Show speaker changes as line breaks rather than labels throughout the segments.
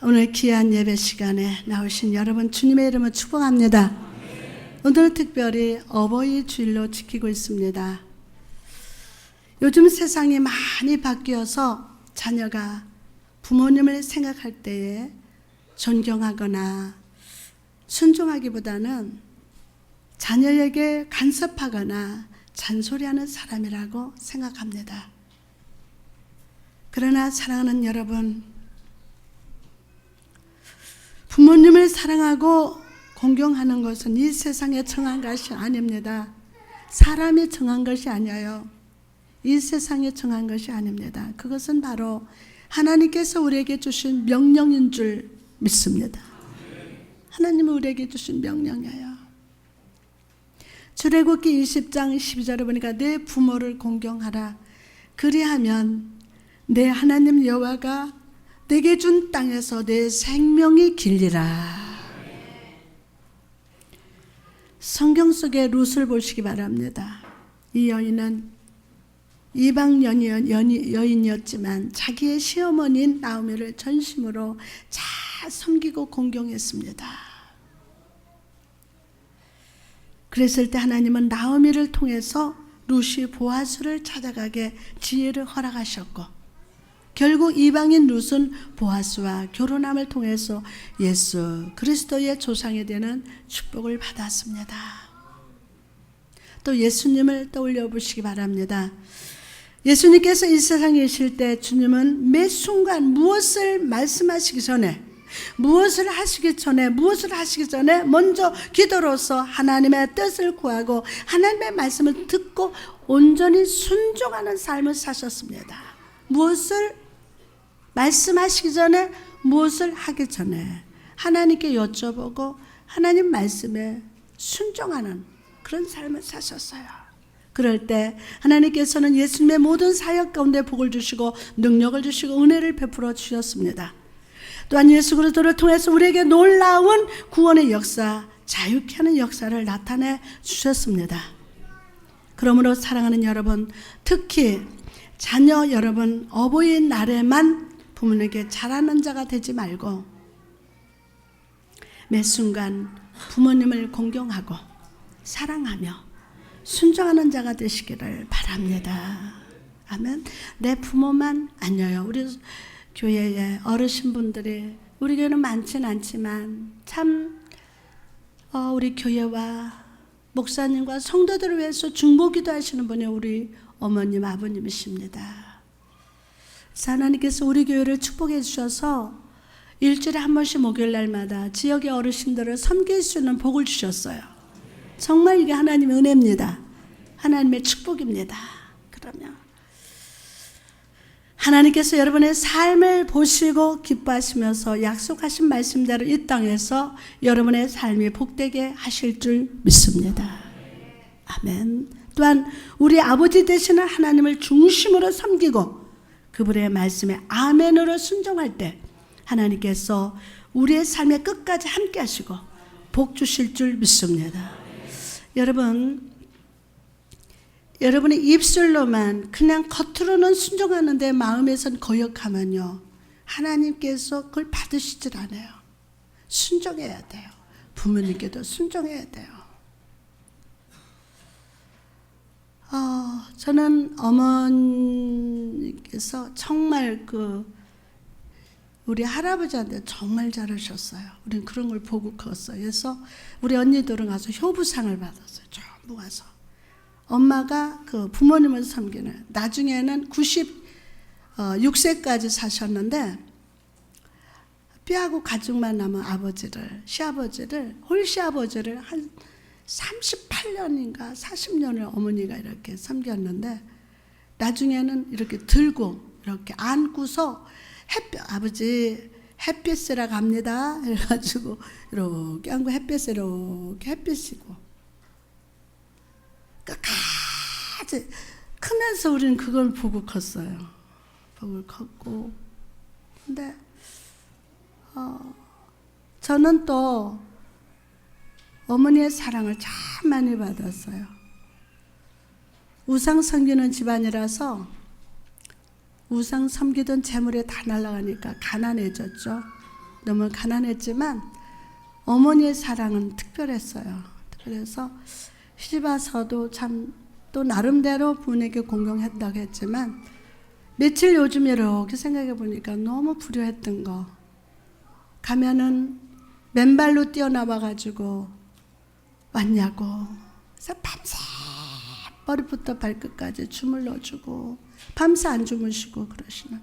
오늘 귀한 예배 시간에 나오신 여러분 주님의 이름을 축복합니다. 오늘 특별히 어버이 주일로 지키고 있습니다. 요즘 세상이 많이 바뀌어서 자녀가 부모님을 생각할 때에 존경하거나 순종하기보다는 자녀에게 간섭하거나 잔소리하는 사람이라고 생각합니다. 그러나 사랑하는 여러분, 부모님을 사랑하고 공경하는 것은 이 세상에 정한 것이 아닙니다. 사람이 정한 것이 아니에요. 이 세상에 정한 것이 아닙니다. 그것은 바로 하나님께서 우리에게 주신 명령인 줄 믿습니다. 하나님은 우리에게 주신 명령이에요. 출애굽기 20장 12절에 보니까 내 부모를 공경하라. 그리하면 내 하나님 여호와가 내게 준 땅에서 내 생명이 길리라. 성경 속의 룻을 보시기 바랍니다. 이 여인은 이방 여인이었지만 자기의 시어머니인 나오미를 전심으로 잘 섬기고 공경했습니다. 그랬을 때 하나님은 나오미를 통해서 룻이 보아스를 찾아가게 지혜를 허락하셨고, 결국 이방인 룻은 보아스와 결혼함을 통해서 예수 그리스도의 조상이 되는 축복을 받았습니다. 또 예수님을 떠올려 보시기 바랍니다. 예수님께서 이 세상에 계실 때 주님은 매 순간 무엇을 말씀하시기 전에, 무엇을 하시기 전에 먼저 기도로서 하나님의 뜻을 구하고 하나님의 말씀을 듣고 온전히 순종하는 삶을 사셨습니다. 무엇을 말씀하시기 전에, 무엇을 하기 전에 하나님께 여쭤보고 하나님 말씀에 순종하는 그런 삶을 사셨어요. 그럴 때 하나님께서는 예수님의 모든 사역 가운데 복을 주시고 능력을 주시고 은혜를 베풀어 주셨습니다. 또한 예수 그리스도를 통해서 우리에게 놀라운 구원의 역사, 자유케 하는 역사를 나타내 주셨습니다. 그러므로 사랑하는 여러분, 특히 자녀 여러분, 어버이날에만 부모님에게 잘하는 자가 되지 말고 매 순간 부모님을 공경하고 사랑하며 순종하는 자가 되시기를 바랍니다. 아멘. 내 부모만 아니에요. 우리 교회에 어르신분들이, 우리 교회는 많진 않지만 참 우리 교회와 목사님과 성도들을 위해서 중보기도 하시는 분이 우리 어머님, 아버님이십니다. 하나님께서 우리 교회를 축복해 주셔서 일주일에 한 번씩 목요일 날마다 지역의 어르신들을 섬길 수 있는 복을 주셨어요. 정말 이게 하나님의 은혜입니다. 하나님의 축복입니다. 그러면 하나님께서 여러분의 삶을 보시고 기뻐하시면서 약속하신 말씀대로 이 땅에서 여러분의 삶이 복되게 하실 줄 믿습니다. 아멘. 또한 우리 아버지 되시는 하나님을 중심으로 섬기고 그분의 말씀에 아멘으로 순종할 때 하나님께서 우리의 삶의 끝까지 함께 하시고 복 주실 줄 믿습니다. 여러분이 입술로만 그냥 겉으로는 순종하는데 마음에선 거역하면요, 하나님께서 그걸 받으시질 않아요. 순종해야 돼요. 부모님께도 순종해야 돼요. 저는 어머니께서 정말 우리 할아버지한테 정말 잘하셨어요. 우리는 그런 걸 보고 컸어요. 그래서 우리 언니들은 가서 효부상을 받았어요. 전부 가서. 엄마가 부모님을 섬기는, 나중에는 96세까지 사셨는데 뼈하고 가죽만 남은 시아버지를 홀시아버지를 한 38년인가 40년을 어머니가 이렇게 섬겼는데, 나중에는 이렇게 들고 이렇게 안고서 아버지 햇빛 쐬러 갑니다 해가지고 이렇게 안고 햇빛 쐬러 햇빛이고, 끝까지 크면서 우리는 그걸 보고 컸어요. 보고 컸고, 근데 저는 또 어머니의 사랑을 참 많이 받았어요. 우상 섬기는 집안이라서 우상 섬기던 재물이 다 날아가니까 가난해졌죠. 너무 가난했지만 어머니의 사랑은 특별했어요. 그래서 시집 와서도 참 또 나름대로 부모님께 공경했다고 했지만 며칠 요즘 이렇게 생각해 보니까 너무 불효했던 거. 가면은 맨발로 뛰어나와 가지고 왔냐고. 그래서 밤새 머리부터 발끝까지 주물러주고 밤새 안 주무시고 그러시는.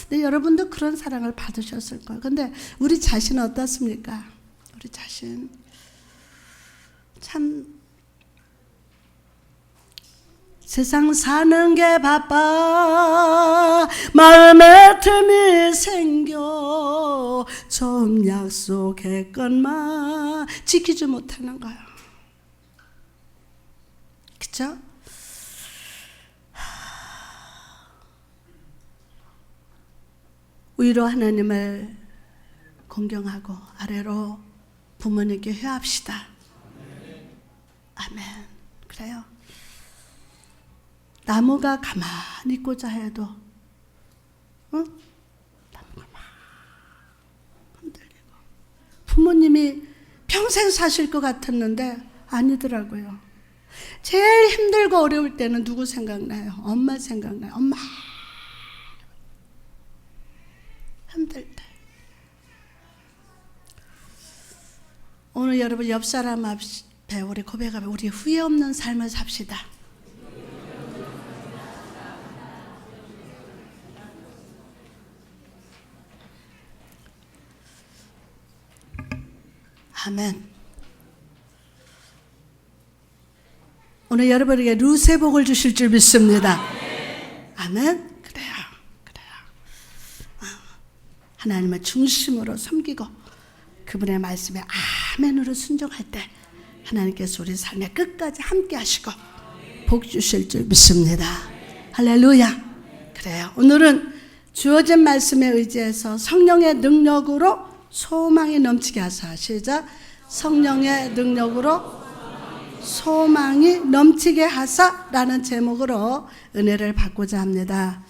근데 여러분도 그런 사랑을 받으셨을 거예요. 근데 우리 자신은 어떻습니까? 우리 자신 참 세상 사는 게 바빠 마음에 틈이 생겨 처음 약속했건만 지키지 못하는 거예요. 그쵸? 위로 하나님을 공경하고 아래로 부모님께 회합시다. 아멘. 그래요. 나무가 가만히 있고자 해도 나무가 막 흔들리고 부모님이 평생 사실 것 같았는데 아니더라고요. 제일 힘들고 어려울 때는 누구 생각나요? 엄마 생각나요. 엄마 힘들 때. 오늘 여러분 옆 사람 앞에 우리 고백하며 우리 후회 없는 삶을 삽시다. 아멘. 오늘 여러분에게 루세 복을 주실 줄 믿습니다. 아멘. 그래요. 하나님을 중심으로 섬기고 그분의 말씀에 아멘으로 순종할 때 하나님께서 우리 삶에 끝까지 함께 하시고 복 주실 줄 믿습니다. 할렐루야. 그래요. 오늘은 주어진 말씀에 의지해서 성령의 능력으로 소망이 넘치게 하사. 시작. 성령의 능력으로 소망이 넘치게 하사라는 제목으로 은혜를 받고자 합니다.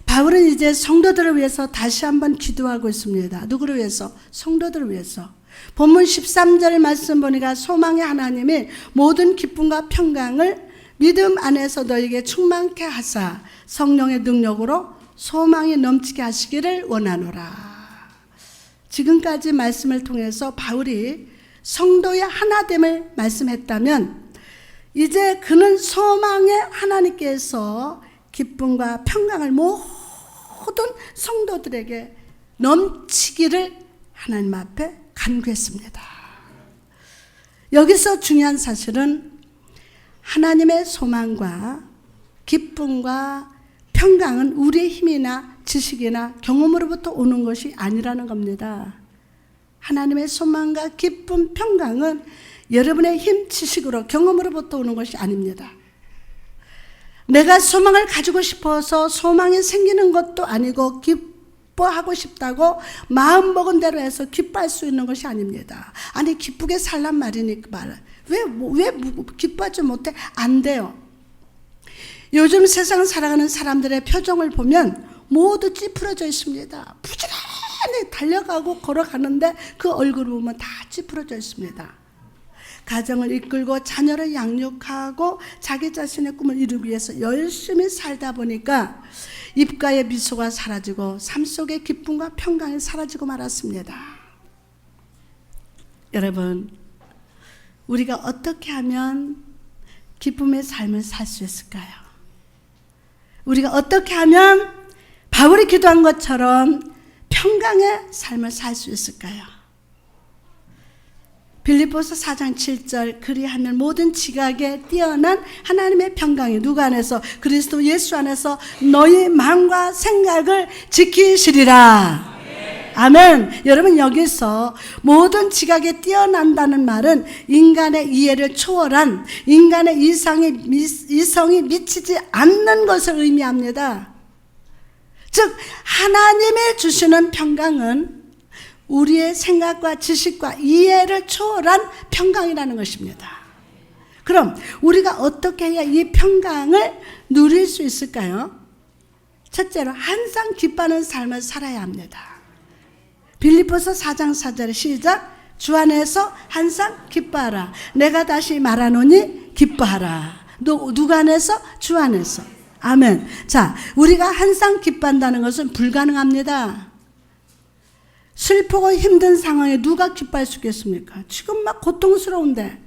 바울은 이제 성도들을 위해서 다시 한번 기도하고 있습니다. 누구를 위해서? 성도들을 위해서. 본문 13절 말씀 보니까 소망의 하나님이 모든 기쁨과 평강을 믿음 안에서 너에게 충만케 하사 성령의 능력으로 소망이 넘치게 하시기를 원하노라. 지금까지 말씀을 통해서 바울이 성도의 하나됨을 말씀했다면 이제 그는 소망의 하나님께서 기쁨과 평강을 모든 성도들에게 넘치기를 하나님 앞에 간구했습니다. 여기서 중요한 사실은 하나님의 소망과 기쁨과 평강은 우리의 힘이나 지식이나 경험으로부터 오는 것이 아니라는 겁니다. 하나님의 소망과 기쁨, 평강은 여러분의 힘, 지식으로, 경험으로부터 오는 것이 아닙니다. 내가 소망을 가지고 싶어서 소망이 생기는 것도 아니고 기뻐하고 싶다고 마음먹은 대로 해서 기뻐할 수 있는 것이 아닙니다. 아니 기쁘게 살란 말이니까 왜 기뻐하지 못해? 안 돼요. 요즘 세상 살아가는 사람들의 표정을 보면 모두 찌푸려져 있습니다. 부지런히 달려가고 걸어가는데 그 얼굴을 보면 다 찌푸려져 있습니다. 가정을 이끌고 자녀를 양육하고 자기 자신의 꿈을 이루기 위해서 열심히 살다 보니까 입가의 미소가 사라지고 삶 속의 기쁨과 평강이 사라지고 말았습니다. 여러분, 우리가 어떻게 하면 기쁨의 삶을 살 수 있을까요? 우리가 어떻게 하면 바울이 기도한 것처럼 평강의 삶을 살 수 있을까요? 빌립보서 4장 7절 그리하면 모든 지각에 뛰어난 하나님의 평강이 누구 안에서? 그리스도 예수 안에서 너희 마음과 생각을 지키시리라. 아멘. 여러분 여기서 모든 지각에 뛰어난다는 말은 인간의 이해를 초월한 인간의 이성이 미치지 않는 것을 의미합니다. 즉 하나님이 주시는 평강은 우리의 생각과 지식과 이해를 초월한 평강이라는 것입니다. 그럼 우리가 어떻게 해야 이 평강을 누릴 수 있을까요? 첫째로 항상 기뻐하는 삶을 살아야 합니다. 빌립보서 4장 4절 시작. 주 안에서 항상 기뻐하라. 내가 다시 말하노니 기뻐하라. 누가 안에서? 주 안에서. 아멘. 자, 우리가 항상 기뻐한다는 것은 불가능합니다. 슬프고 힘든 상황에 누가 기뻐할 수 있겠습니까? 지금 막 고통스러운데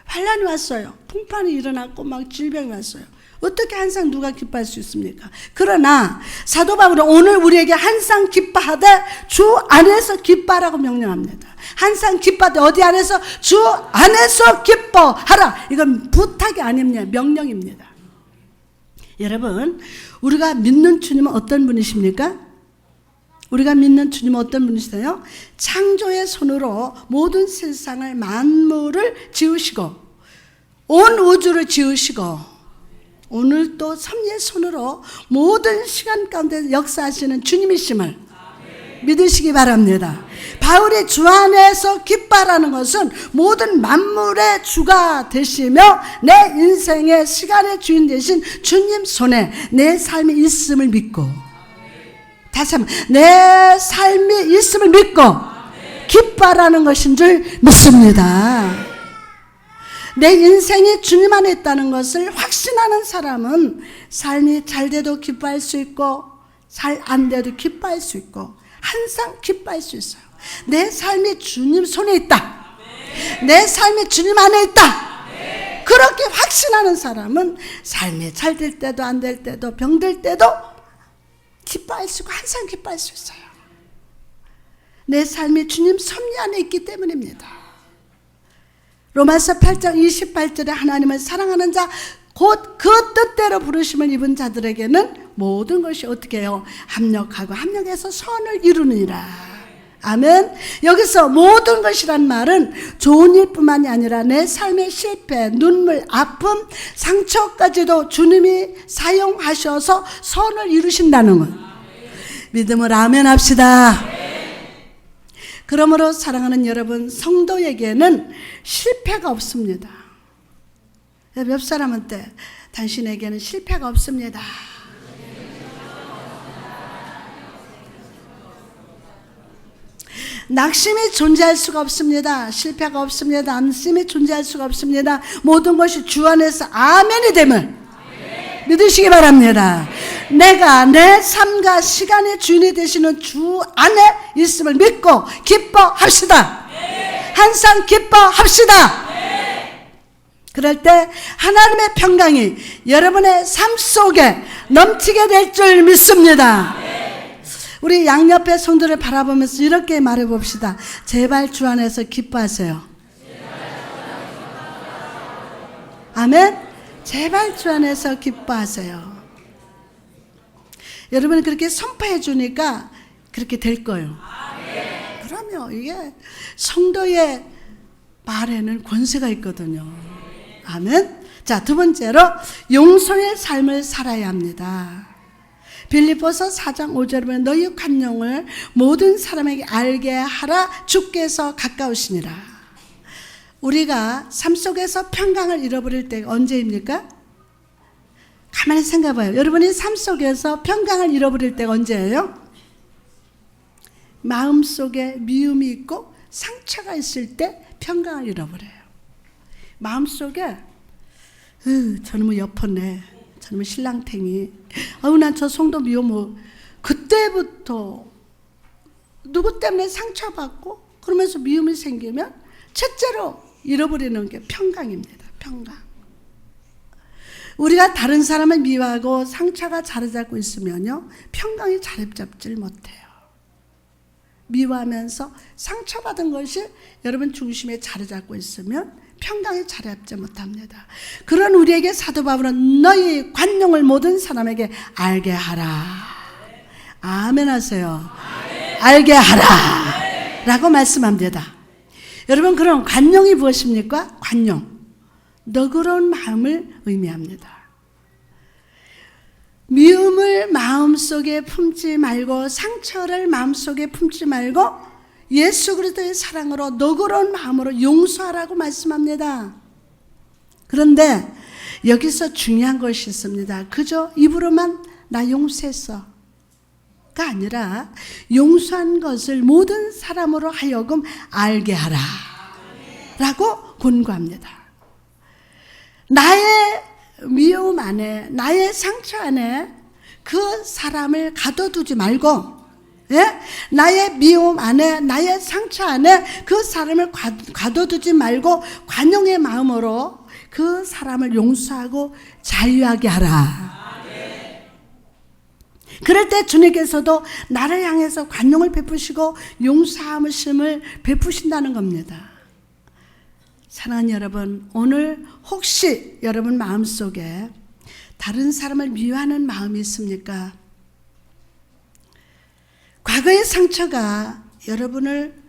환란이 왔어요. 풍파는 일어났고 막 질병이 왔어요. 어떻게 항상 누가 기뻐할 수 있습니까? 그러나 사도 바울은 오늘 우리에게 항상 기뻐하되 주 안에서 기뻐하라고 명령합니다. 항상 기뻐하되 어디 안에서? 주 안에서 기뻐하라. 이건 부탁이 아닙니다. 명령입니다. 여러분, 우리가 믿는 주님은 어떤 분이십니까? 우리가 믿는 주님은 어떤 분이세요? 창조의 손으로 모든 세상을 만물을 지으시고 온 우주를 지으시고 오늘 또 섭리의 손으로 모든 시간 가운데 역사하시는 주님이심을 믿으시기 바랍니다. 바울이 주 안에서 기뻐하라는 것은 모든 만물의 주가 되시며 내 인생의 시간의 주인 되신 주님 손에 내 삶이 있음을 믿고, 다시 한번, 내 삶이 있음을 믿고 기뻐하라는 것인 줄 믿습니다. 내 인생이 주님 안에 있다는 것을 확신하는 사람은 삶이 잘 돼도 기뻐할 수 있고 잘 안 돼도 기뻐할 수 있고 항상 기뻐할 수 있어요. 내 삶이 주님 손에 있다. 내 삶이 주님 안에 있다. 그렇게 확신하는 사람은 삶이 잘 될 때도 안 될 때도 병들 때도 기뻐할 수 있고 항상 기뻐할 수 있어요. 내 삶이 주님 섭리 안에 있기 때문입니다. 로마서 8장 28절에 하나님을 사랑하는 자 곧 그 뜻대로 부르심을 입은 자들에게는 모든 것이 어떻게 해요? 합력해서 선을 이루느니라. 아멘. 여기서 모든 것이란 말은 좋은 일뿐만이 아니라 내 삶의 실패, 눈물, 아픔, 상처까지도 주님이 사용하셔서 선을 이루신다는 것. 믿음을 아멘 합시다. 그러므로 사랑하는 여러분, 성도에게는 실패가 없습니다. 옆 사람한테 당신에게는 실패가 없습니다. 낙심이 존재할 수가 없습니다. 실패가 없습니다. 안심이 존재할 수가 없습니다. 모든 것이 주 안에서 아멘이 됨을 믿으시기 바랍니다. 내가 내 삶과 시간의 주인이 되시는 주 안에 있음을 믿고 기뻐합시다. 항상 기뻐합시다. 그럴 때 하나님의 평강이 여러분의 삶 속에 넘치게 될 줄 믿습니다. 우리 양옆의 성도를 바라보면서 이렇게 말해봅시다. 제발 주 안에서 기뻐하세요. 아멘. 제발 주 안에서 기뻐하세요. 여러분이 그렇게 선포해 주니까 그렇게 될 거예요. 그러면 이게 성도의 말에는 권세가 있거든요. 아멘. 자, 두 번째로 용서의 삶을 살아야 합니다. 빌립보서 4장 5절에 보면 너희 관용을 모든 사람에게 알게 하라. 주께서 가까우시니라. 우리가 삶 속에서 평강을 잃어버릴 때가 언제입니까? 가만히 생각해봐요. 여러분이 삶 속에서 평강을 잃어버릴 때가 언제예요? 마음속에 미움이 있고 상처가 있을 때 평강을 잃어버려요. 마음속에 저놈의 여포네, 저놈의 신랑탱이, 난 저 성도 미워. 그때부터 누구 때문에 상처받고 그러면서 미움이 생기면 첫째로 잃어버리는 게 평강입니다. 평강. 우리가 다른 사람을 미워하고 상처가 자리 잡고 있으면요, 평강이 자리 잡질 못해요. 미워하면서 상처받은 것이 여러분 중심에 자리 잡고 있으면 평강이 자리 잡지 못합니다. 그런 우리에게 사도 바울은 너희 관용을 모든 사람에게 알게 하라. 아멘 하세요. 알게 하라 라고 말씀합니다. 여러분, 그럼 관용이 무엇입니까? 관용, 너그러운 마음을 의미합니다. 미움을 마음속에 품지 말고 상처를 마음속에 품지 말고 예수 그리스도의 사랑으로 너그러운 마음으로 용서하라고 말씀합니다. 그런데 여기서 중요한 것이 있습니다. 그저 입으로만 나 용서했어, 아니라 용서한 것을 모든 사람으로 하여금 알게 하라 라고 권고합니다. 나의 미움 안에, 나의 상처 안에 그 사람을 가둬두지 말고, 예? 나의 미움 안에, 나의 상처 안에 그 사람을 가둬두지 말고 관용의 마음으로 그 사람을 용서하고 자유하게 하라. 그럴 때 주님께서도 나를 향해서 관용을 베푸시고 용서함을 베푸신다는 겁니다. 사랑하는 여러분, 오늘 혹시 여러분 마음속에 다른 사람을 미워하는 마음이 있습니까? 과거의 상처가 여러분을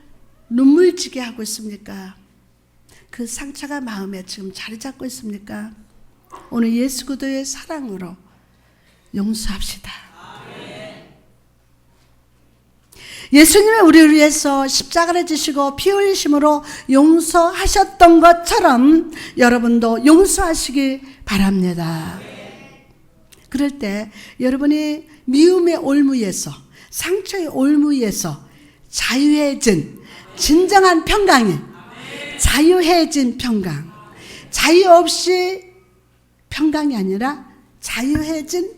눈물지게 하고 있습니까? 그 상처가 마음에 지금 자리 잡고 있습니까? 오늘 예수 그리스도의 사랑으로 용서합시다. 예수님이 우리를 위해서 십자가를 지시고 피 흘리심으로 용서하셨던 것처럼 여러분도 용서하시기 바랍니다. 그럴 때 여러분이 미움의 올무에서, 상처의 올무에서 자유해진 진정한 평강이, 자유해진 평강, 자유 없이 평강이 아니라 자유해진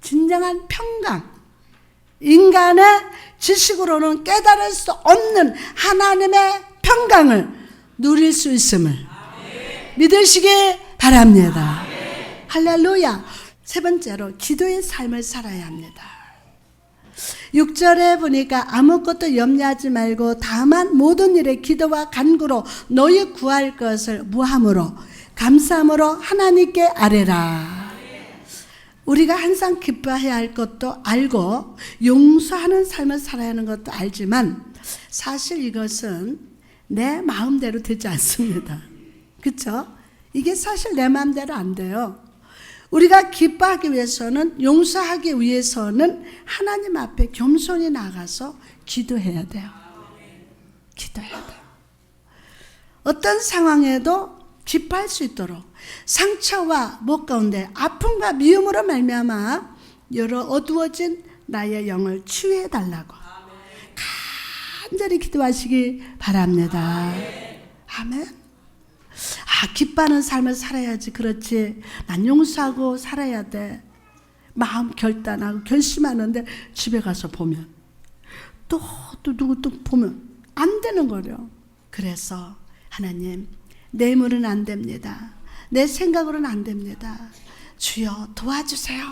진정한 평강, 인간의 지식으로는 깨달을 수 없는 하나님의 평강을 누릴 수 있음을 믿으시기 바랍니다. 할렐루야. 세 번째로 기도의 삶을 살아야 합니다. 6절에 보니까 아무것도 염려하지 말고 다만 모든 일에 기도와 간구로 너희 구할 것을 무함으로 감사함으로 하나님께 아뢰라. 우리가 항상 기뻐해야 할 것도 알고 용서하는 삶을 살아야 하는 것도 알지만 사실 이것은 내 마음대로 되지 않습니다. 그렇죠? 이게 사실 내 마음대로 안 돼요. 우리가 기뻐하기 위해서는, 용서하기 위해서는 하나님 앞에 겸손히 나가서 기도해야 돼요. 기도해야 돼요. 어떤 상황에도 기뻐할 수 있도록 상처와 목 가운데 아픔과 미움으로 말미암아 여러 어두워진 나의 영을 치유해 달라고 간절히 기도하시기 바랍니다. 아멘. 기뻐하는 삶을 살아야지. 그렇지, 난 용서하고 살아야 돼, 마음 결단하고 결심하는데 집에 가서 보면 또 누구 또 보면 안 되는 거죠. 그래서 하나님, 내 힘으로는 안 됩니다. 내 생각으로는 안 됩니다. 주여 도와주세요.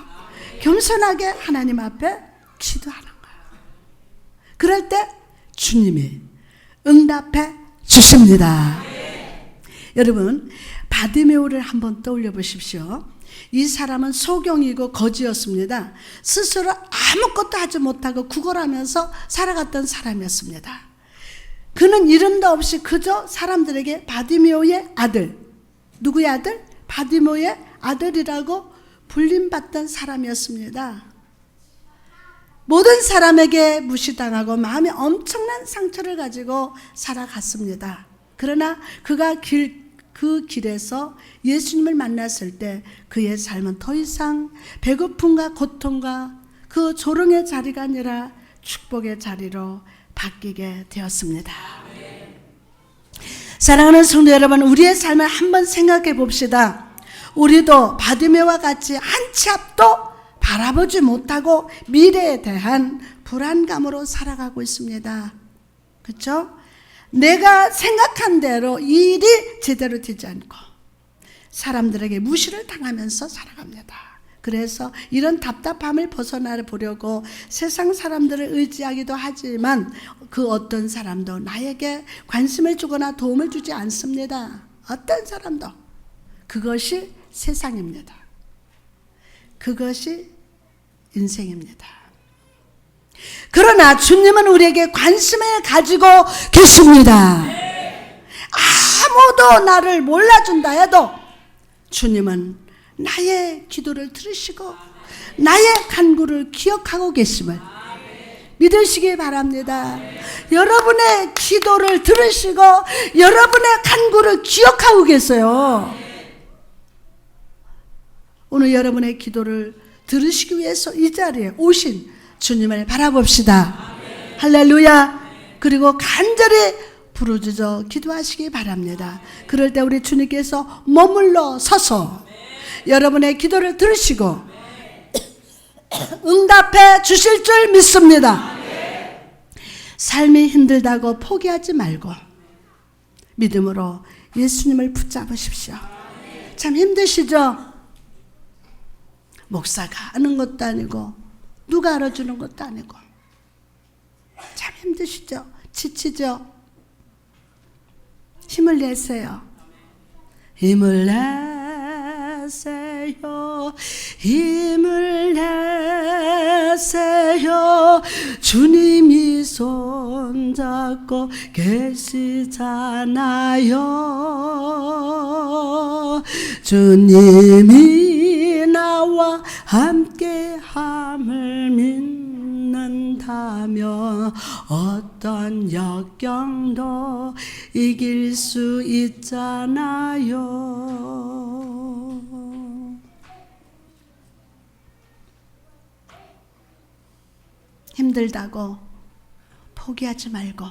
겸손하게 하나님 앞에 기도하는 거예요. 그럴 때 주님이 응답해 주십니다. 여러분, 바디메오를 한번 떠올려 보십시오. 이 사람은 소경이고 거지였습니다. 스스로 아무것도 하지 못하고 구걸하면서 살아갔던 사람이었습니다. 그는 이름도 없이 그저 사람들에게 바디메오의 아들, 누구의 아들? 바디메오의 아들이라고 불림받던 사람이었습니다. 모든 사람에게 무시당하고 마음에 엄청난 상처를 가지고 살아갔습니다. 그러나 그가 그 길에서 예수님을 만났을 때 그의 삶은 더 이상 배고픔과 고통과 그 조롱의 자리가 아니라 축복의 자리로 바뀌게 되었습니다. 사랑하는 성도 여러분, 우리의 삶을 한번 생각해 봅시다. 우리도 바디메오와 같이 한 치 앞도 바라보지 못하고 미래에 대한 불안감으로 살아가고 있습니다. 그렇죠? 내가 생각한 대로 일이 제대로 되지 않고 사람들에게 무시를 당하면서 살아갑니다. 그래서 이런 답답함을 벗어나 보려고 세상 사람들을 의지하기도 하지만 그 어떤 사람도 나에게 관심을 주거나 도움을 주지 않습니다. 어떤 사람도. 그것이 세상입니다. 그것이 인생입니다. 그러나 주님은 우리에게 관심을 가지고 계십니다. 아무도 나를 몰라준다 해도 주님은 나의 기도를 들으시고 나의 간구를 기억하고 계심을 믿으시기 바랍니다. 여러분의 기도를 들으시고 여러분의 간구를 기억하고 계세요. 오늘 여러분의 기도를 들으시기 위해서 이 자리에 오신 주님을 바라봅시다. 할렐루야. 그리고 간절히 부르짖어 기도하시기 바랍니다. 그럴 때 우리 주님께서 머물러 서서 여러분의 기도를 들으시고 응답해 주실 줄 믿습니다. 삶이 힘들다고 포기하지 말고 믿음으로 예수님을 붙잡으십시오. 참 힘드시죠? 목사가 하는 것도 아니고 누가 알아주는 것도 아니고 참 힘드시죠? 지치죠? 힘을 내세요. 힘을 내세요. 힘을 내세요. 주님이 손잡고 계시잖아요. 주님이 나와 함께함을 믿는다면 어떤 역경도 이길 수 있잖아요. 힘들다고 포기하지 말고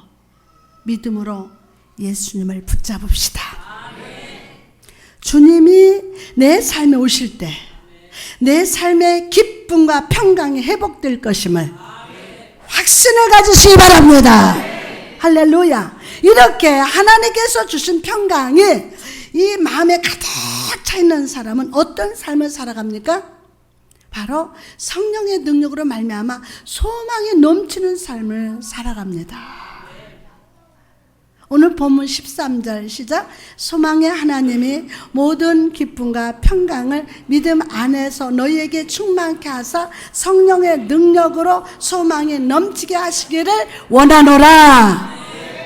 믿음으로 예수님을 붙잡읍시다. 주님이 내 삶에 오실 때 내 삶의 기쁨과 평강이 회복될 것임을 확신을 가지시기 바랍니다. 할렐루야. 이렇게 하나님께서 주신 평강이 이 마음에 가득 차 있는 사람은 어떤 삶을 살아갑니까? 바로 성령의 능력으로 말미암아 소망이 넘치는 삶을 살아갑니다. 오늘 본문 13절 시작. 소망의 하나님이 모든 기쁨과 평강을 믿음 안에서 너희에게 충만케 하사 성령의 능력으로 소망이 넘치게 하시기를 원하노라.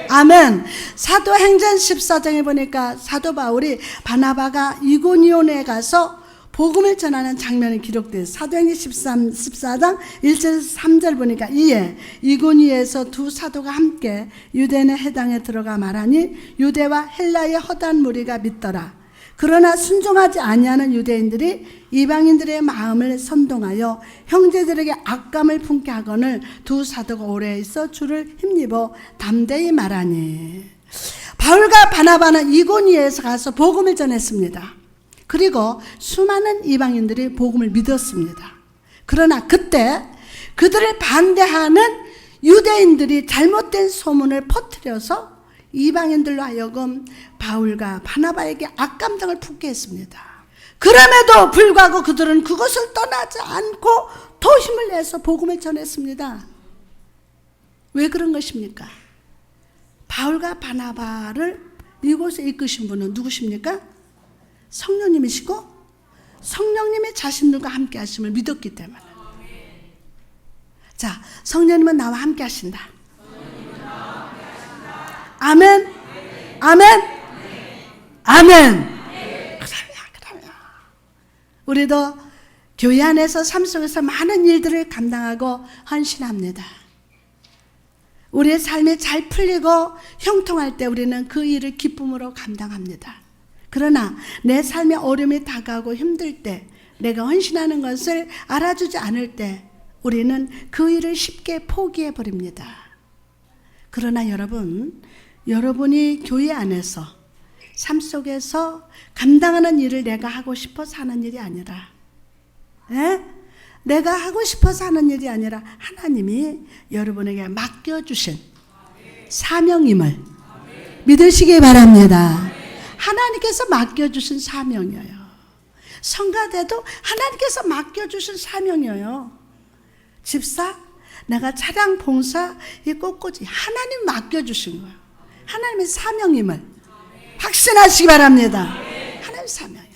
아멘. 사도행전 14장에 보니까 사도 바울이 바나바가 이고니온에 가서 복음을 전하는 장면이 기록돼요. 사도행전 14장 1절 3절 보니까 이에 이고니에서 두 사도가 함께 유대인의 회당에 들어가 말하니 유대와 헬라의 허다한 무리가 믿더라. 그러나 순종하지 아니하는 유대인들이 이방인들의 마음을 선동하여 형제들에게 악감을 품게 하거늘 두 사도가 오래 있어 주를 힘입어 담대히 말하니. 바울과 바나바는 이고니에서 가서 복음을 전했습니다. 그리고 수많은 이방인들이 복음을 믿었습니다. 그러나 그때 그들을 반대하는 유대인들이 잘못된 소문을 퍼뜨려서 이방인들로 하여금 바울과 바나바에게 악감정을 품게 했습니다. 그럼에도 불구하고 그들은 그것을 떠나지 않고 더 힘을 내서 복음을 전했습니다. 왜 그런 것입니까? 바울과 바나바를 이곳에 이끄신 분은 누구십니까? 성령님이시고 성령님의 자신들과 함께 하심을 믿었기 때문에. 자, 성령님은 나와 함께 하신다. 아멘. 아멘. 아멘. 그러면 우리도 교회 안에서 삶 속에서 많은 일들을 감당하고 헌신합니다. 우리의 삶이 잘 풀리고 형통할 때 우리는 그 일을 기쁨으로 감당합니다. 그러나 내 삶에 어려움이 다가오고 힘들 때 내가 헌신하는 것을 알아주지 않을 때 우리는 그 일을 쉽게 포기해 버립니다. 그러나 여러분이 교회 안에서 삶 속에서 감당하는 일을 내가 하고 싶어서 하는 일이 아니라 내가 하고 싶어서 하는 일이 아니라 하나님이 여러분에게 맡겨주신 사명임을 믿으시기 바랍니다. 하나님께서 맡겨주신 사명이에요. 성가대도 하나님께서 맡겨주신 사명이에요. 집사, 내가 차량 봉사, 이 꽃꽂이 하나님 맡겨주신 거예요. 하나님의 사명임을 확신하시기 바랍니다. 하나님의 사명이에요.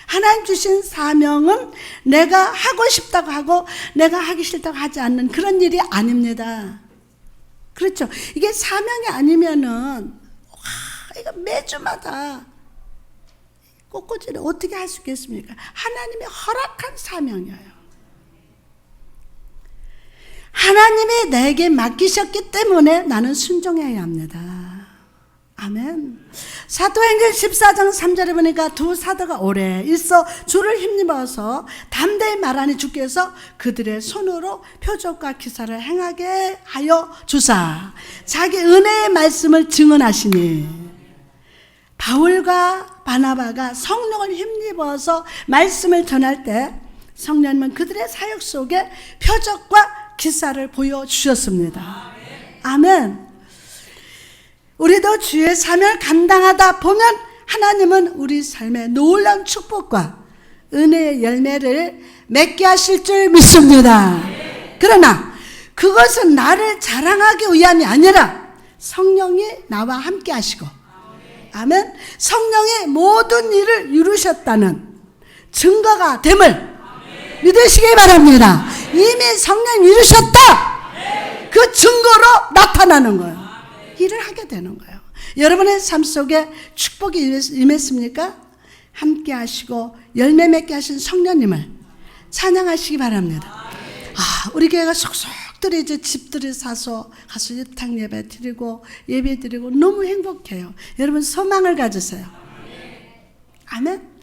하나님 주신 사명은 내가 하고 싶다고 하고 내가 하기 싫다고 하지 않는 그런 일이 아닙니다. 그렇죠. 이게 사명이 아니면은 이거 매주마다 꽃꽂이를 어떻게 할 수 있겠습니까? 하나님의 허락한 사명이에요. 하나님이 내게 맡기셨기 때문에 나는 순종해야 합니다. 아멘. 사도행전 14장 3절에 보니까 두 사도가 오래 있어 주를 힘입어서 담대히 말하니 주께서 그들의 손으로 표적과 기사를 행하게 하여 주사 자기 은혜의 말씀을 증언하시니, 바울과 바나바가 성령을 힘입어서 말씀을 전할 때 성령님은 그들의 사역 속에 표적과 기사를 보여주셨습니다. 아멘. 우리도 주의 사명을 감당하다 보면 하나님은 우리 삶에 놀라운 축복과 은혜의 열매를 맺게 하실 줄 믿습니다. 그러나 그것은 나를 자랑하기 위함이 아니라 성령이 나와 함께 하시고, 아멘, 성령의 모든 일을 이루셨다는 증거가 됨을 믿으시기 바랍니다. 이미 성령이 이루셨다, 그 증거로 나타나는 거예요. 일을 하게 되는 거예요. 여러분의 삶 속에 축복이 임했습니까? 함께 하시고 열매 맺게 하신 성령님을 찬양하시기 바랍니다. 우리 교회가 속속들이 이제 집들이 사서 가서 입탕 예배 드리고 예배 드리고 너무 행복해요. 여러분 소망을 가지세요. 아멘.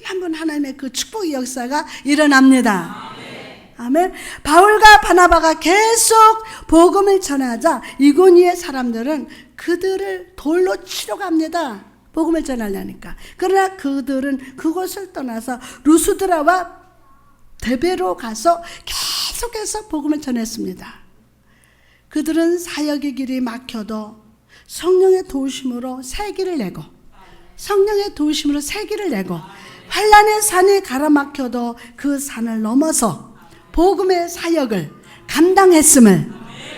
한 번 하나님의 그 축복의 역사가 일어납니다. 아멘. 바울과 바나바가 계속 복음을 전하자 이고니의 사람들은 그들을 돌로 치러 갑니다. 복음을 전하려니까. 그러나 그들은 그곳을 떠나서 루스드라와 데베로 가서 계속해서 복음을 전했습니다. 그들은 사역의 길이 막혀도 성령의 도우심으로 새 길을 내고, 성령의 도우심으로 새 길을 내고, 환난의 산이 가로막혀도 그 산을 넘어서 복음의 사역을 감당했음을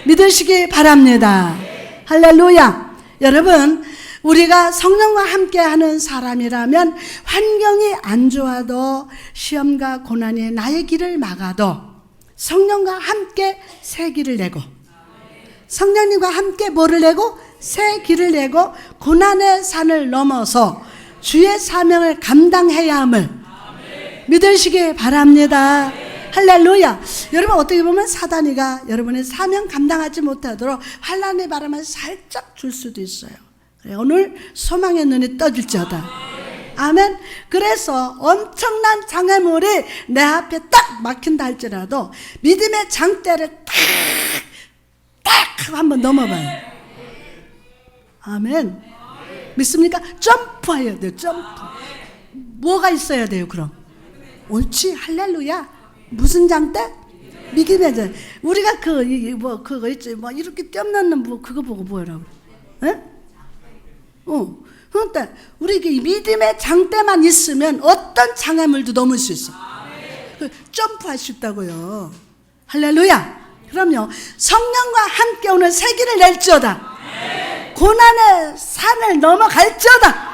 믿으시기 바랍니다. 할렐루야. 여러분, 우리가 성령과 함께하는 사람이라면 환경이 안 좋아도 시험과 고난이 나의 길을 막아도 성령과 함께 새 길을 내고, 성령님과 함께 뭐를 내고? 새 길을 내고 고난의 산을 넘어서 주의 사명을 감당해야 함을 믿으시기 바랍니다. 할렐루야. 여러분, 어떻게 보면 사단이가 여러분의 사명 감당하지 못하도록 환난의 바람을 살짝 줄 수도 있어요. 오늘 소망의 눈이 떠질지어다. 아멘. 그래서 엄청난 장애물이 내 앞에 딱 막힌다 할지라도 믿음의 장대를 딱 한번 넘어봐요. 아멘. 믿습니까? 점프해야 돼요. 점프. 뭐가 있어야 돼요? 그럼 옳지. 할렐루야. 무슨 장대? 믿음의 장. 우리가 그거 있지. 뭐 이렇게 뛰어넘는 그거 보고 뭐라고 그래? 그러니까 우리 믿음의 장대만 있으면 어떤 장애물도 넘을 수 있어. 점프할 수 있다고요. 할렐루야. 그럼요. 성령과 함께 오늘 새 길을 낼지어다. 고난의 산을 넘어갈지어다.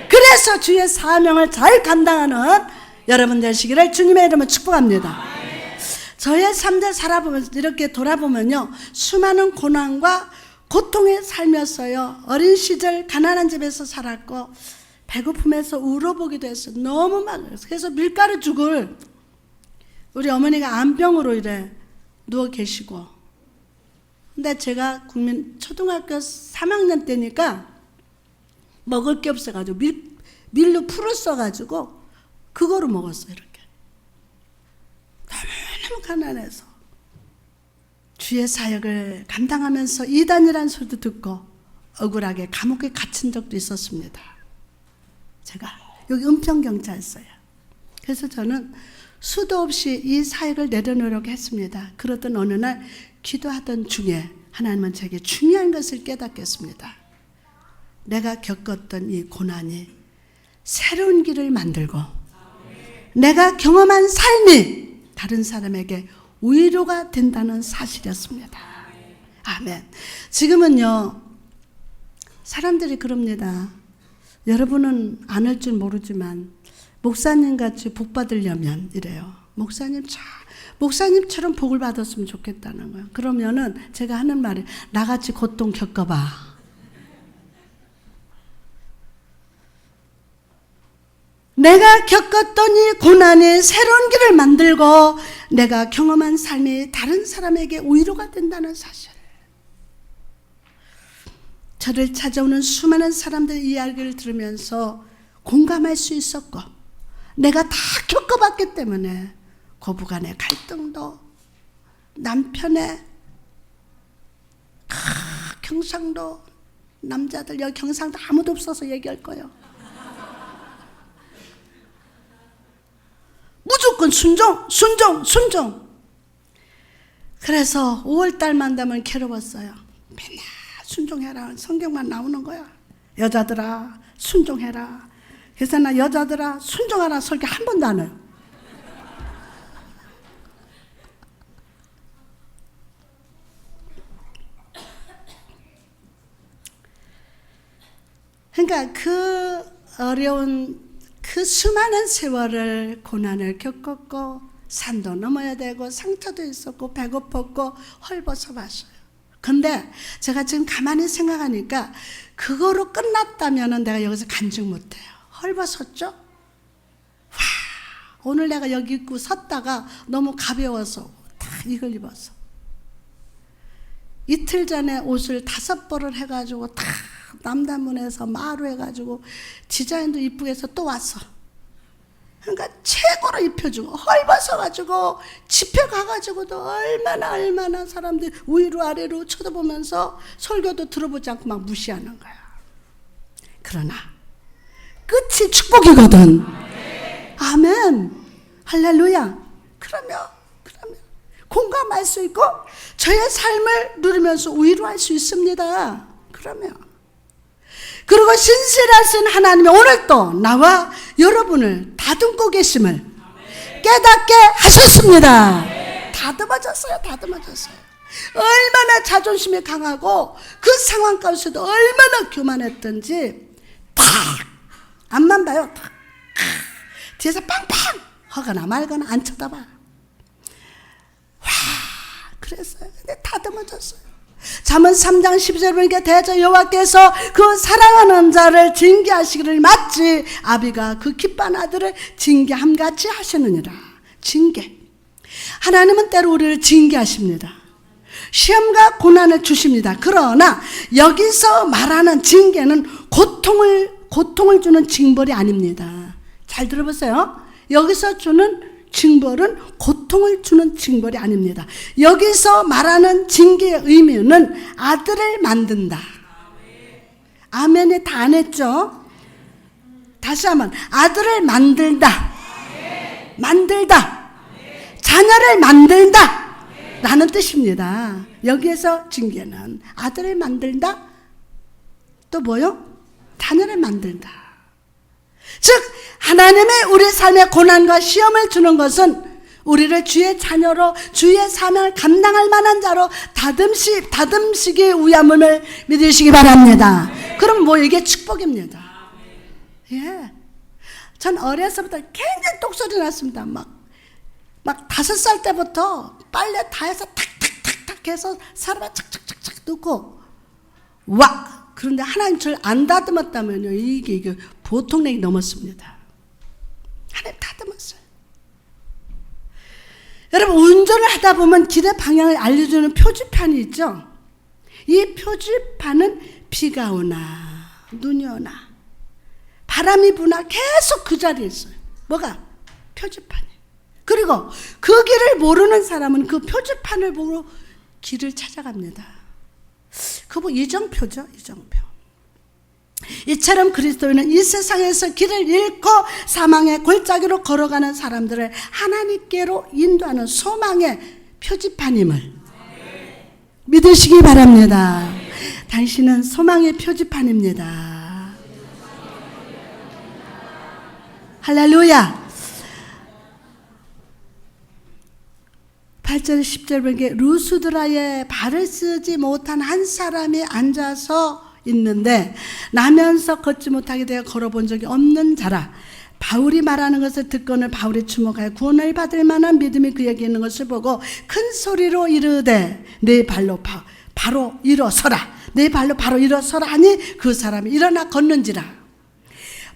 그래서 주의 사명을 잘 감당하는 여러분 되시기를 주님의 이름으로 축복합니다. 저의 삶을 살아보면서 이렇게 돌아보면요, 수많은 고난과 고통에 살면서요, 어린 시절 가난한 집에서 살았고 배고픔에서 울어보기도 했어요. 너무 많아요. 그래서 밀가루 죽을 우리 어머니가 암병으로 이래 누워 계시고, 근데 제가 초등학교 3학년 때니까 먹을 게 없어가지고 밀로 풀을 써가지고 그거로 먹었어요. 이렇게 너무 가난해서 주의 사역을 감당하면서 이단이라는 소리도 듣고 억울하게 감옥에 갇힌 적도 있었습니다. 제가 여기 은평경찰서예요. 그래서 저는 수도 없이 이 사역을 내려놓으려고 했습니다. 그러던 어느 날 기도하던 중에 하나님은 제게 중요한 것을 깨닫겠습니다. 내가 겪었던 이 고난이 새로운 길을 만들고 내가 경험한 삶이 다른 사람에게 위로가 된다는 사실이었습니다. 아멘. 지금은요, 사람들이 그럽니다. 여러분은 안 할 줄 모르지만 목사님같이 복 받으려면 이래요. 목사님처럼 복을 받았으면 좋겠다는 거예요. 그러면은 제가 하는 말이 나같이 고통 겪어봐. 내가 겪었던 이 고난이 새로운 길을 만들고 내가 경험한 삶이 다른 사람에게 위로가 된다는 사실. 저를 찾아오는 수많은 사람들의 이야기를 들으면서 공감할 수 있었고, 내가 다 겪어봤기 때문에 고부간의 갈등도, 남편의 경상도 남자들, 여기 경상도 아무도 없어서 얘기할 거예요. 무조건 순종. 그래서 5월달만 되면 괴로웠어요. 맨날 순종해라, 성경만 나오는 거야. 여자들아 순종해라. 그래서 나 여자들아 순종하라 설교 한 번도 안 해요. 그러니까 그 어려운, 그 수많은 세월을 고난을 겪었고, 산도 넘어야 되고 상처도 있었고 배고팠고 헐벗어 봤어요. 근데 제가 지금 가만히 생각하니까 그거로 끝났다면 내가 여기서 간증 못해요. 헐벗었죠? 와, 오늘 내가 여기 있고 섰다가 너무 가벼워서 다 이걸 입었어. 이틀 전에 옷을 5벌을 해가지고 다 남단문에서 마루 해가지고 디자인도 이쁘게 해서 또 왔어. 그러니까 최고로 입혀주고, 헐벗어가지고 집회 가가지고도 얼마나 사람들이 위로 아래로 쳐다보면서 설교도 들어보지 않고 막 무시하는 거야. 그러나 끝이 축복이거든. 아멘. 할렐루야. 그러면 공감할 수 있고 저의 삶을 누리면서 위로할 수 있습니다. 그러면 그리고 신실하신 하나님이 오늘도 나와 여러분을 다듬고 계심을 깨닫게 하셨습니다. 다듬어졌어요. 얼마나 자존심이 강하고 그 상황 가운데서도 얼마나 교만했던지 탁 앞만 봐요. 탁 뒤에서 빵빵 하거나 말거나 안 쳐다봐. 와, 그랬어요. 근데 다듬어졌어요. 잠언 3장 12절에 보니까 대저 여호와께서 그 사랑하는 자를 징계하시기를 마치 아비가 그 기뻐하는 아들을 징계함같이 하시느니라. 징계. 하나님은 때로 우리를 징계하십니다. 시험과 고난을 주십니다. 그러나 여기서 말하는 징계는 고통을 주는 징벌이 아닙니다. 잘 들어보세요. 여기서 주는 징벌은 고통을 주는 징벌이 아닙니다. 여기서 말하는 징계의 의미는 아들을 만든다. 아멘에 다 안 했죠? 다시 한번 아들을 만들다. 자녀를 만들다 라는 뜻입니다. 여기에서 징계는 아들을 만들다, 또 뭐요? 자녀를 만들다. 즉 하나님의 우리 삶에 고난과 시험을 주는 것은 우리를 주의 자녀로, 주의 사명을 감당할 만한 자로 다듬시기 위함을 믿으시기 바랍니다. 그럼 뭐 이게 축복입니다. 예, 전 어려서부터 굉장히 똑소리 났습니다. 막 5살 때부터 빨래 다 해서 탁탁탁탁 해서 사람을 착착착착 넣고, 와, 그런데 하나님 저를 안 다듬었다면요, 이게 보통 내기 넘었습니다. 하나님 다듬었어요. 여러분, 운전을 하다 보면 길의 방향을 알려주는 표지판이 있죠. 이 표지판은 비가 오나 눈이 오나 바람이 부나 계속 그 자리에 있어요. 뭐가? 표지판이. 그리고 그 길을 모르는 사람은 그 표지판을 보고 길을 찾아갑니다. 그거 이정표죠, 이정표. 이처럼 그리스도인은 이 세상에서 길을 잃고 사망의 골짜기로 걸어가는 사람들을 하나님께로 인도하는 소망의 표지판임을 믿으시기 바랍니다. 당신은 소망의 표지판입니다. 할렐루야. 8절 10절 보니까 루스드라에 발을 쓰지 못한 한 사람이 앉아서 있는데 나면서 걷지 못하게 되어 걸어본 적이 없는 자라. 바울이 말하는 것을 듣고는 바울이 주목하여 구원을 받을 만한 믿음이 그에게 있는 것을 보고 큰 소리로 이르되 내 발로 바로 일어서라. 내 발로 바로 일어서라 하니 그 사람이 일어나 걷는지라.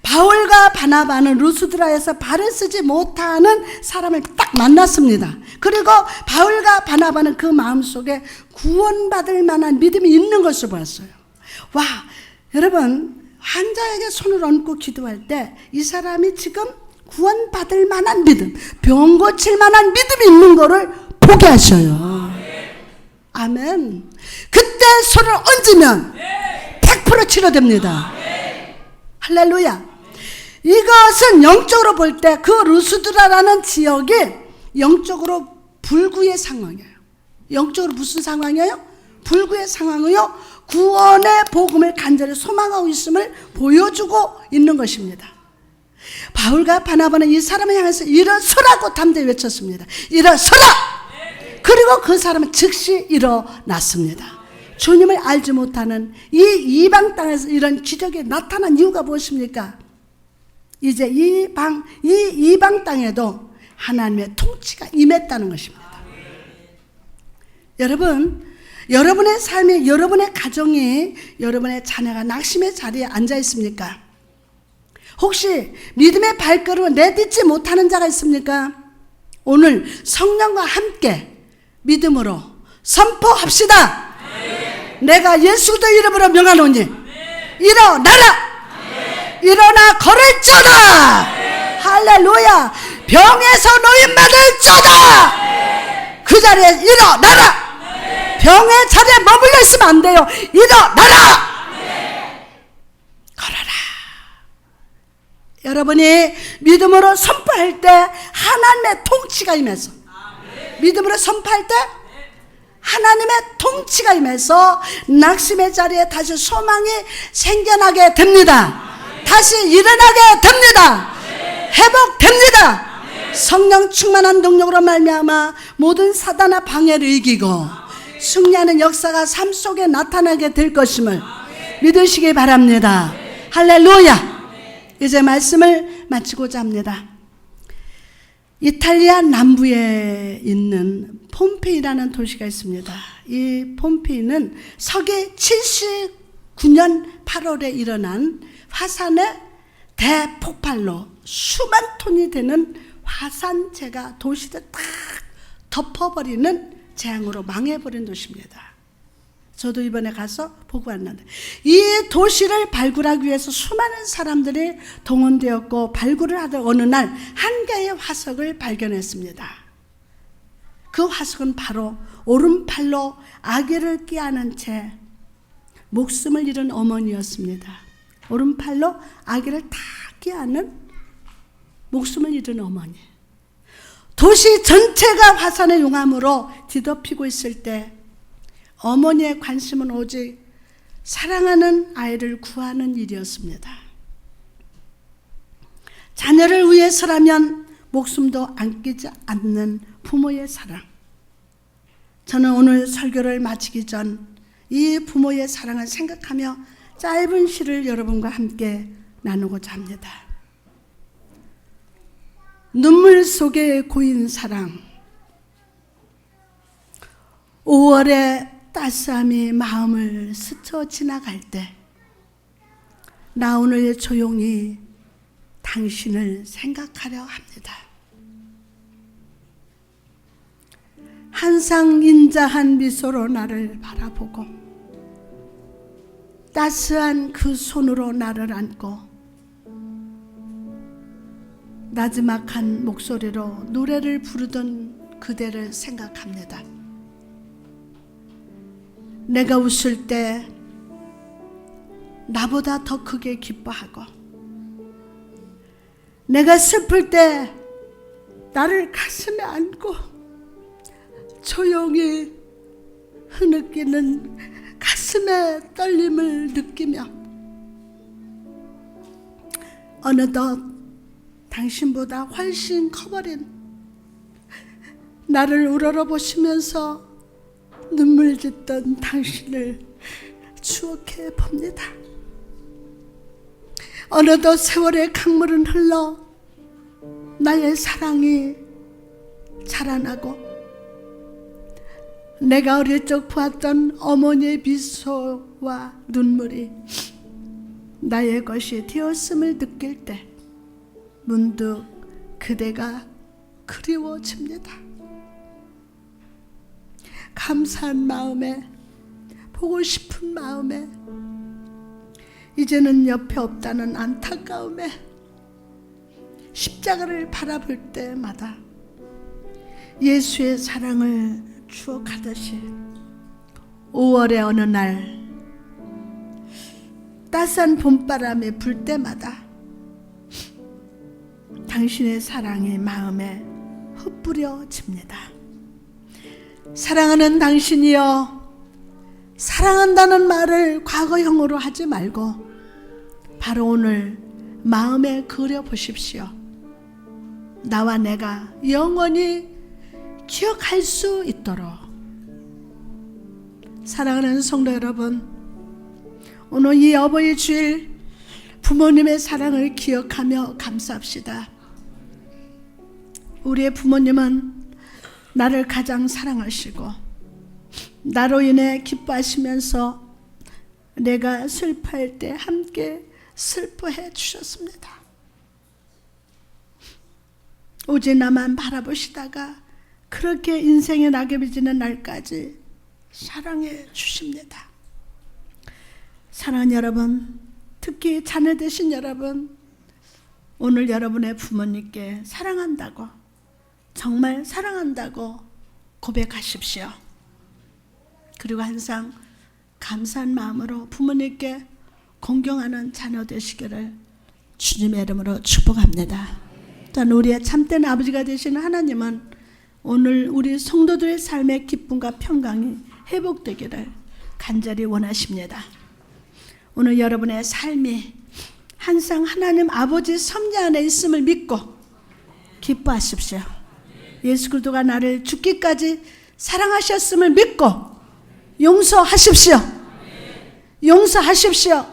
바울과 바나바는 루스드라에서 발을 쓰지 못하는 사람을 딱 만났습니다. 그리고 바울과 바나바는 그 마음속에 구원받을 만한 믿음이 있는 것을 보았어요. 와, 여러분, 환자에게 손을 얹고 기도할 때 이 사람이 지금 구원받을 만한 믿음, 병 고칠 만한 믿음이 있는 거를 보게 하셔요. 아멘. 그때 손을 얹으면 100% 치료됩니다. 할렐루야. 이것은 영적으로 볼 때 그 루스드라라는 지역이 영적으로 불구의 상황이에요. 영적으로 무슨 상황이에요? 불구의 상황이요. 구원의 복음을 간절히 소망하고 있음을 보여주고 있는 것입니다. 바울과 바나바는 이 사람을 향해서 일어서라고 담대히 외쳤습니다. 일어서라! 그리고 그 사람은 즉시 일어났습니다. 주님을 알지 못하는 이 이방 땅에서 이런 기적이 나타난 이유가 무엇입니까? 이제 이 이방 땅에도 하나님의 통치가 임했다는 것입니다. 여러분, 여러분의 삶이, 여러분의 가정이, 여러분의 자녀가 낙심의 자리에 앉아 있습니까? 혹시 믿음의 발걸음을 내딛지 못하는 자가 있습니까? 오늘 성령과 함께 믿음으로 선포합시다. 내가 예수 그리스도 이름으로 명하노니 일어나라. 일어나 걸을지어다. 할렐루야. 병에서 노임받을지어다. 그 자리에 일어나라. 병의 자리에 머물러 있으면 안 돼요. 일어나라. 걸어라. 여러분이 믿음으로 선포할 때 하나님의 통치가 임해서, 믿음으로 선포할 때 하나님의 통치가 임해서 낙심의 자리에 다시 소망이 생겨나게 됩니다. 다시 일어나게 됩니다. 회복됩니다. 성령 충만한 능력으로 말미암아 모든 사단의 방해를 이기고 승리하는 역사가 삶 속에 나타나게 될 것임을 믿으시기 바랍니다. 할렐루야. 이제 말씀을 마치고자 합니다. 이탈리아 남부에 있는 폼페이라는 도시가 있습니다. 이 폼페이는 서기 79년 8월에 일어난 화산의 대폭발로 수만 톤이 되는 화산재가 도시를 딱 덮어버리는 재앙으로 망해버린 도시입니다. 저도 이번에 가서 보고 왔는데 이 도시를 발굴하기 위해서 수많은 사람들이 동원되었고 발굴을 하던 어느 날 한 개의 화석을 발견했습니다. 그 화석은 바로 오른팔로 아기를 끼안은 채 목숨을 잃은 어머니였습니다. 오른팔로 아기를 다 끼안은 목숨을 잃은 어머니. 도시 전체가 화산의 용암으로 뒤덮이고 있을 때 어머니의 관심은 오직 사랑하는 아이를 구하는 일이었습니다. 자녀를 위해서라면 목숨도 아끼지 않는 부모의 사랑. 저는 오늘 설교를 마치기 전 이 부모의 사랑을 생각하며 짧은 시를 여러분과 함께 나누고자 합니다. 눈물 속에 고인 사랑. 5월의 따스함이 마음을 스쳐 지나갈 때 나 오늘 조용히 당신을 생각하려 합니다. 항상 인자한 미소로 나를 바라보고 따스한 그 손으로 나를 안고 나지막한 목소리로 노래를 부르던 그대를 생각합니다. 내가 웃을 때 나보다 더 크게 기뻐하고 내가 슬플 때 나를 가슴에 안고 조용히 흐느끼는 가슴의 떨림을 느끼며 어느덧 당신보다 훨씬 커버린 나를 우러러보시면서 눈물 짓던 당신을 추억해 봅니다. 어느덧 세월의 강물은 흘러 나의 사랑이 자라나고 내가 어릴 적 보았던 어머니의 미소와 눈물이 나의 것이 되었음을 느낄 때 문득 그대가 그리워집니다. 감사한 마음에, 보고 싶은 마음에 이제는 옆에 없다는 안타까움에 십자가를 바라볼 때마다 예수의 사랑을 추억하듯이 5월의 어느 날 따스한 봄바람이 불 때마다 당신의 사랑이 마음에 흩뿌려집니다. 사랑하는 당신이여, 사랑한다는 말을 과거형으로 하지 말고 바로 오늘 마음에 그려보십시오. 나와 내가 영원히 기억할 수 있도록. 사랑하는 성도 여러분, 오늘 이 어버이 주일 부모님의 사랑을 기억하며 감사합시다. 우리의 부모님은 나를 가장 사랑하시고 나로 인해 기뻐하시면서 내가 슬퍼할 때 함께 슬퍼해 주셨습니다. 오직 나만 바라보시다가 그렇게 인생의 낙엽이 지는 날까지 사랑해 주십니다. 사랑하는 여러분, 특히 자녀 되신 여러분, 오늘 여러분의 부모님께 사랑한다고, 정말 사랑한다고 고백하십시오. 그리고 항상 감사한 마음으로 부모님께 공경하는 자녀 되시기를 주님의 이름으로 축복합니다. 또한 우리의 참된 아버지가 되시는 하나님은 오늘 우리 성도들의 삶의 기쁨과 평강이 회복되기를 간절히 원하십니다. 오늘 여러분의 삶이 항상 하나님 아버지 섭리 안에 있음을 믿고 기뻐하십시오. 예수 그리스도가 나를 죽기까지 사랑하셨음을 믿고 용서하십시오. 용서하십시오.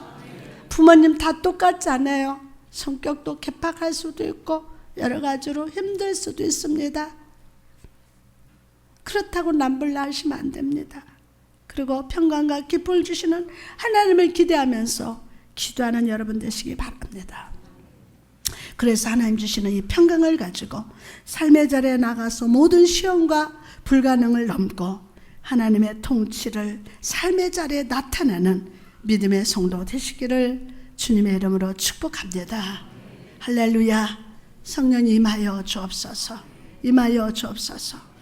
부모님 다 똑같지 않아요. 성격도 개팍할 수도 있고 여러 가지로 힘들 수도 있습니다. 그렇다고 남불나 하시면 안 됩니다. 그리고 평강과 기쁨을 주시는 하나님을 기대하면서 기도하는 여러분 되시기 바랍니다. 그래서 하나님 주시는 이 평강을 가지고 삶의 자리에 나가서 모든 시험과 불가능을 넘고 하나님의 통치를 삶의 자리에 나타내는 믿음의 성도 되시기를 주님의 이름으로 축복합니다. 할렐루야. 성령이 임하여 주옵소서. 임하여 주옵소서.